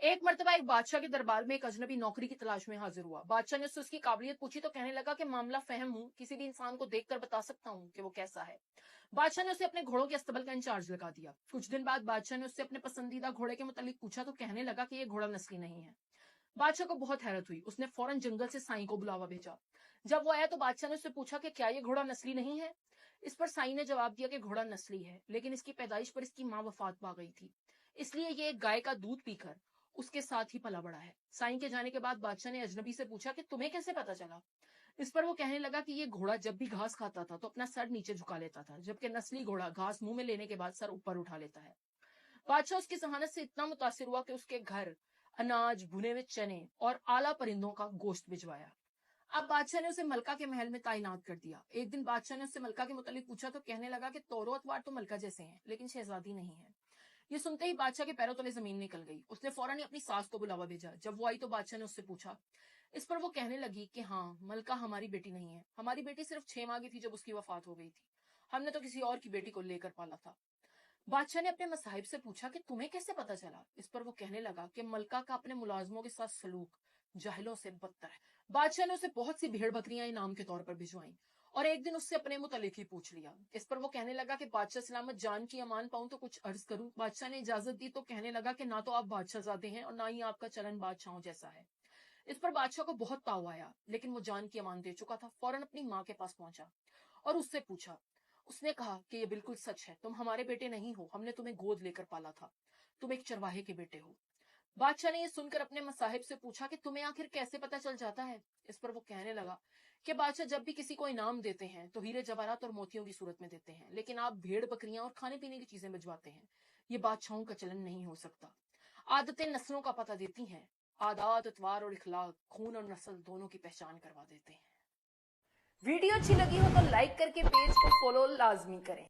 एक मर्तबा एक बादशाह के दरबार में एक अजनबी नौकरी की तलाश में हाजिर हुआ। बादशाह ने उससे उसकी काबिलियत पूछी तो कहने लगा कि मामला फहम हूँ, किसी भी इंसान को देखकर बता सकता हूँ कि वो कैसा है। बादशाह ने उसे अपने घोड़ों के अस्तबल का इंचार्ज लगा दिया। कुछ दिन बाद बादशाह ने उससे अपने पसंदीदा घोड़े के मुतालिक पूछा तो कहने लगा कि ये घोड़ा नस्ली नहीं है। बादशाह को बहुत हैरत हुई। उसने फौरन जंगल से साईं को बुलावा भेजा। जब वो आया तो बादशाह ने उससे पूछा कि क्या ये घोड़ा नस्ली नहीं है। इस पर साईं ने जवाब दिया कि घोड़ा नस्ली है, लेकिन इसकी पैदाइश पर इसकी माँ वफात पा गई थी, इसलिए ये एक गाय का दूध पीकर उसके साथ ही पला बड़ा है। साईं के जाने के बाद बादशाह ने अजनबी से पूछा कि तुम्हें कैसे पता चला। इस पर वो कहने लगा कि ये घोड़ा जब भी घास खाता था तो अपना सर नीचे झुका लेता था, जबकि नस्ली घोड़ा घास मुंह में लेने के बाद सर ऊपर उठा लेता है। बादशाह उसकी जहानत से इतना मुतासिर हुआ कि उसके घर अनाज, भुने हुए चने और आला परिंदों का गोश्त भिजवाया। अब बादशाह ने उसे मलका के महल में तैनात कर दिया। एक दिन बादशाह ने उससे मलका के मुतालिक पूछा तो कहने लगा कि तौरो अतवार तो मलका जैसे हैं, लेकिन शहजादी नहीं है। ये सुनते ही बादशाह के पैरों तले जमीन निकल गई। उसने फौरन ही अपनी सास को बुलावा भेजा। जब वो आई तो बादशाह ने उससे पूछा। इस पर वो कहने लगी कि हाँ, मलका हमारी बेटी नहीं है। हमारी बेटी सिर्फ 6 माह की थी जब उसकी वफात हो गई थी। हमने तो किसी और की बेटी को लेकर पाला था। बादशाह ने अपने मसाहिब से पूछा कि तुम्हें कैसे पता चला। इस पर वो कहने लगा कि मलका का अपने मुलाजमों के साथ सलूक जाहिलों से बदतर है। बादशाह ने उसे बहुत सी भेड़ बकरियां इनाम के तौर पर भिजवाई और एक दिन उससे अपने मुतालिक ही पूछ लिया। इस पर वो कहने लगा कि बादशाह सलामत जान की अमान पाऊं तो कुछ अर्ज करूं। बादशाह ने इजाजत दी तो कहने लगा कि ना तो आप बादशाहजादे हैं और ना ही आपका चलन बादशाहों जैसा है। इस पर बादशाह को बहुत ताव आया, लेकिन वो जान की अमान दे चुका था। फौरन अपनी माँ के पास पहुंचा और उससे पूछा। उसने कहा कि ये बिल्कुल सच है, तुम हमारे बेटे नहीं हो, हमने तुम्हें गोद लेकर पाला था, तुम एक चरवाहे के बेटे हो। बादशाह ने यह सुनकर अपने मसाहिब से पूछा कि तुम्हें आखिर कैसे पता चल जाता है। इस पर वो कहने लगा कि बादशाह जब भी किसी को इनाम देते हैं तो हीरे जवाहरात और मोतियों की सूरत में देते हैं, लेकिन आप भेड़ बकरियां और खाने पीने की चीजें भिजवाते हैं। ये बादशाहों का चलन नहीं हो सकता। आदतें नस्लों का पता देती हैं। आदात, अतवार और इखलाक खून और नस्ल दोनों की पहचान करवा देते हैं। वीडियो अच्छी लगी हो तो लाइक करके पेज को फॉलो लाजमी करें।